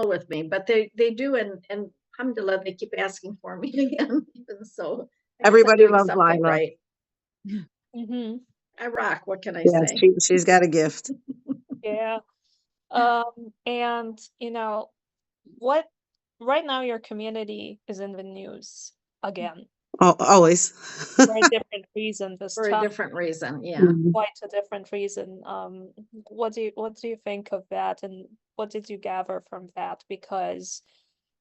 with me, but they do, and alhamdulillah, they keep asking for me again. And so I guess I'm Everybody doing loves something Lila. right. Hmm. I rock. What can I Yes, say? she's got a gift. Yeah. And what right now your community is in the news again Oh, always. for a different reason this For a time, different reason. Yeah. Mhm. quite a different reason. What do you think of that, and what did you gather from that? Because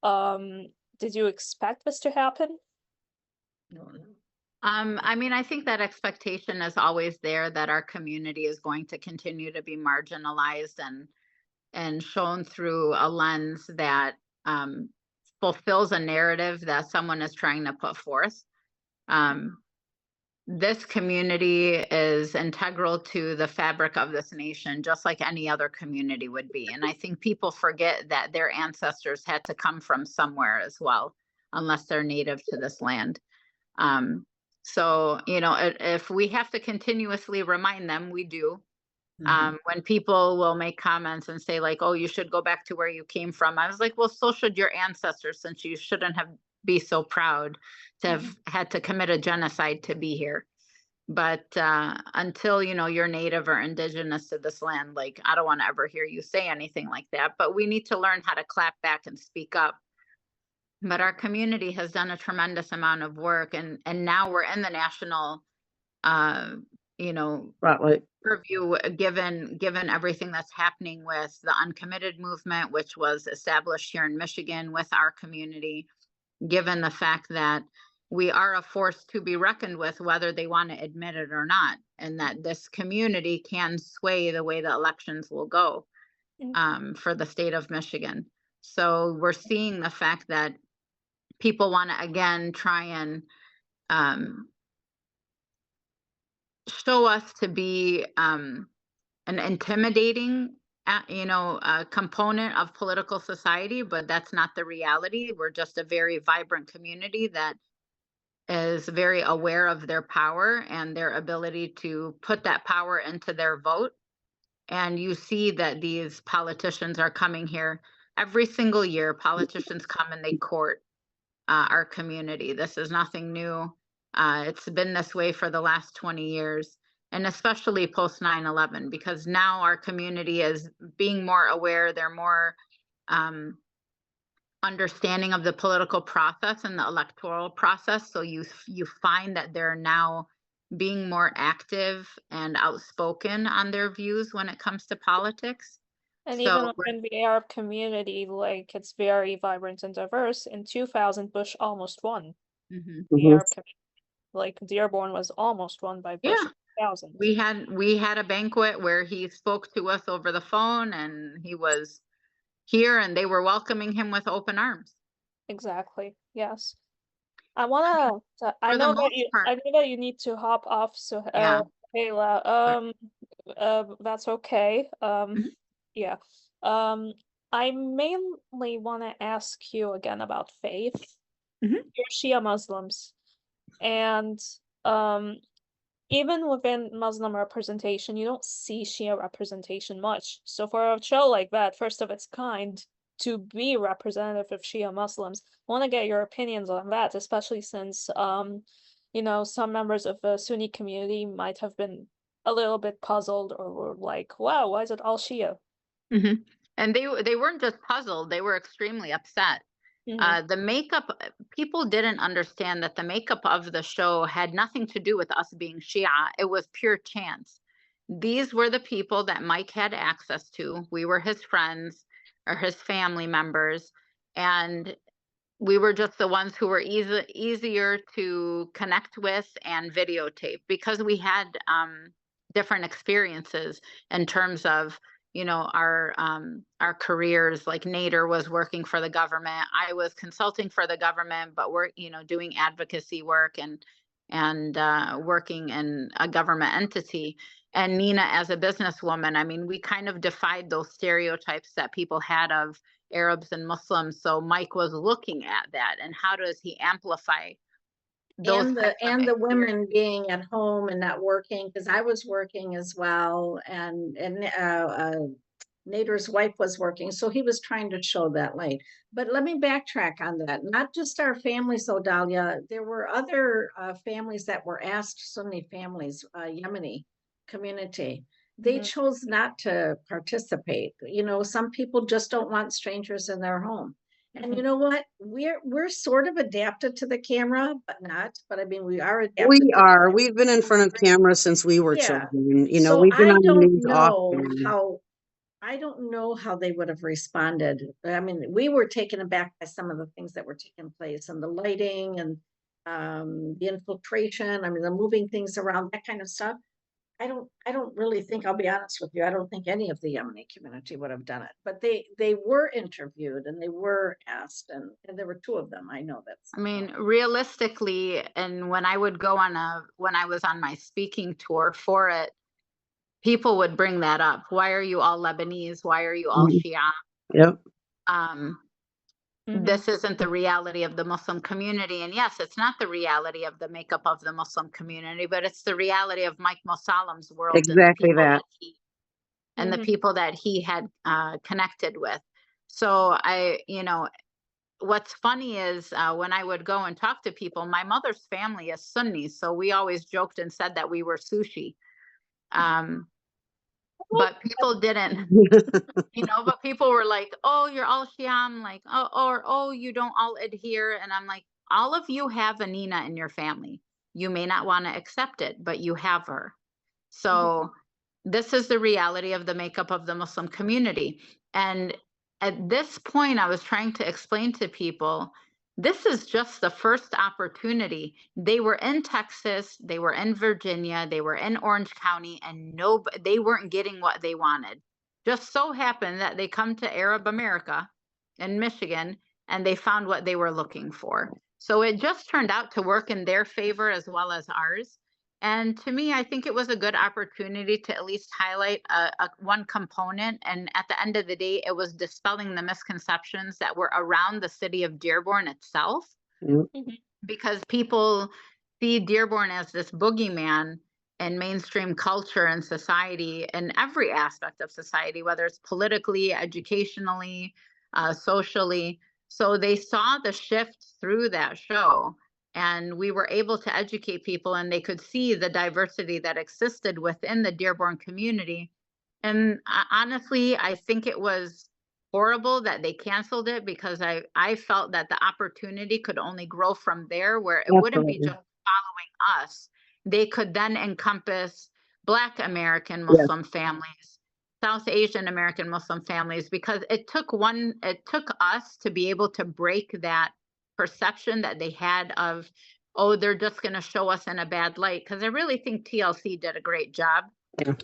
um, did you expect this to happen? No, no. I mean, I think that expectation is always there that our community is going to continue to be marginalized and shown through a lens that um, fulfills a narrative that someone is trying to put forth. Um, this community is integral to the fabric of this nation, just like any other community would be. And I think people forget that their ancestors had to come from somewhere as well, unless they're native to this land. Um, so, if we have to continuously remind them, we do. When people will make comments and say like, "Oh, you should go back to where you came from," I was like, "Well, so should your ancestors, since you shouldn't have be so proud to have had to commit a genocide to be here." But until you're native or indigenous to this land, like I don't want to ever hear you say anything like that. But we need to learn how to clap back and speak up. But our community has done a tremendous amount of work, and now we're in the national uh, you know Spotlight. purview, given everything that's happening with the uncommitted movement, which was established here in Michigan with our community, given the fact that we are a force to be reckoned with, whether they want to admit it or not, and that this community can sway the way the elections will go Mm. for the state of Michigan. So we're seeing the fact that people want to again try and um, show us to be an intimidating component of political society, but that's not the reality. We're just a very vibrant community that is very aware of their power and their ability to put that power into their vote. And you see that these politicians are coming here every single year. Politicians come and they court our community. This is nothing new. It's been this way for the last 20 years, and especially post 9/11, because now our community is being more aware. They're more understanding of the political process and the electoral process. So you find that they're now being more active and outspoken on their views when it comes to politics. And even So within the Arab community, like it's very vibrant and diverse. In 2000, Bush almost won mhm. the Mhm. Arab community. Like Dearborn was almost won by Bush Yeah, in 2000. we had a banquet where he spoke to us over the phone, and he was here, and they were welcoming him with open arms. Exactly. Yes. I I mean, wanna. I for the know that most you. part, I know that you need to hop off. So, yeah. Kayla. But That's okay. mhm, Yeah. Um, I mainly want to ask you again about faith. mhm. You're Shia Muslims, and um, even within Muslim representation, you don't see Shia representation much. So for a show like that, first of its kind, to be representative of Shia Muslims, I want to get your opinions on that, especially since some members of the Sunni community might have been a little bit puzzled or were like, wow, why is it all Shia? Mhm. And they weren't just puzzled, they were extremely upset. Hmm. The makeup, people didn't understand that the makeup of the show had nothing to do with us being Shia. It was pure chance. These were the people that Mike had access to. We were his friends or his family members, and we were just the ones who were easier to connect with and videotape, because we had different experiences in terms of our careers. Like Nader was working for the government, I was consulting for the government, but we're doing advocacy work and working in a government entity. And Nina as a businesswoman, I mean, we kind of defied those stereotypes that people had of Arabs and Muslims. So Mike was looking at that, and how does he amplify those And types of the experiences? women being at home and not working, because I was working as well, and Nader's wife was working, so he was trying to show that light. But let me backtrack on that. Not just our families, though, Dalia. There were other families that were asked, Sunni families, Yemeni community. They chose not to participate. You know, some people just don't want strangers in their home. And you know what? We're sort of adapted to the camera, but not. But I mean, we are adapted. We to the are. camera. We've been in front of camera since we were Yeah. children. You know, So we've been I on the don't news know often. how. I don't know how they would have responded. I mean, we were taken aback by some of the things that were taking place, and the lighting and the infiltration. I mean, the moving things around, that kind of stuff. I don't really think, I'll be honest with you, I don't think any of the Yemeni community would have done it. But they were interviewed and they were asked, and there were two of them. I know that. I mean, realistically, and when I would go when I was on my speaking tour for it, people would bring that up. Why are you all Lebanese? Why are you all Shia? Yep. This isn't the reality of the Muslim community. And yes, it's not the reality of the makeup of the Muslim community, but it's the reality of Mike Mosallam's world. Exactly that. And the people that he had connected with. So what's funny is when I would go and talk to people, my mother's family is Sunni. So we always joked and said that we were sushi. But people didn't, but people were like, oh, you're all Shia. I'm like, oh, you don't all adhere. And I'm like, all of you have a Nina in your family. You may not want to accept it, but you have her. So this is the reality of the makeup of the Muslim community. And at this point, I was trying to explain to people, this is just the first opportunity. They were in Texas, they were in Virginia, they were in Orange County, and they weren't getting what they wanted. Just so happened that they come to Arab America in Michigan, and they found what they were looking for. So it just turned out to work in their favor as well as ours. And to me, I think it was a good opportunity to at least highlight one component. And at the end of the day, it was dispelling the misconceptions that were around the city of Dearborn itself. Because people see Dearborn as this boogeyman in mainstream culture and society, in every aspect of society, whether it's politically, educationally, socially. So they saw the shift through that show. And we were able to educate people, and they could see the diversity that existed within the Dearborn community. And honestly, I think it was horrible that they canceled it, because I felt that the opportunity could only grow from there, where it wouldn't be just following us. They could then encompass Black American Muslim families, South Asian American Muslim families, because it took us to be able to break that perception that they had of, oh, they're just going to show us in a bad light. Because I really think TLC did a great job. And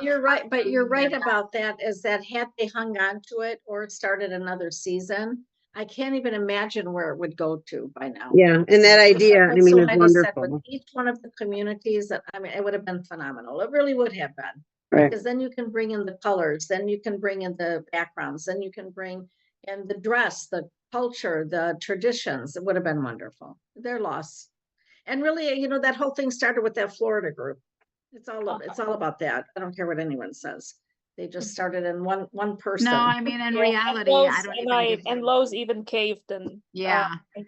you're right, but you're right about that, is that had they hung on to it or started another season, I can't even imagine where it would go to by now. Yeah, and that idea, I mean, it's wonderful. With each one of the communities, I mean, it would have been phenomenal. It really would have been. Right. Because then you can bring in the colors, then you can bring in the backgrounds, then you can bring in the dress, the culture, the traditions. It would have been wonderful. Their loss. And really, that whole thing started with that Florida group. It's all about that. I don't care what anyone says. They just started in one person. No, I mean, in reality, and Lowe's even caved and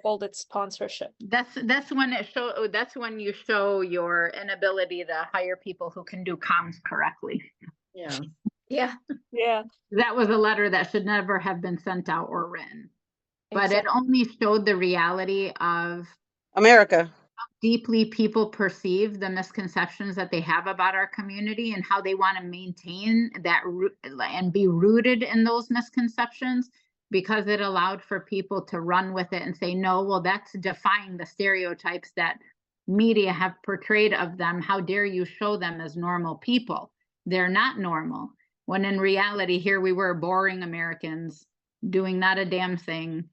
called it sponsorship. That's when you show your inability to hire people who can do comms correctly. Yeah. That was a letter that should never have been sent out or written. But it only showed the reality of America. How deeply people perceive the misconceptions that they have about our community, and how they want to maintain that and be rooted in those misconceptions, because it allowed for people to run with it and say, no, well, that's defying the stereotypes that media have portrayed of them. How dare you show them as normal people? They're not normal. When in reality, here we were, boring Americans doing not a damn thing,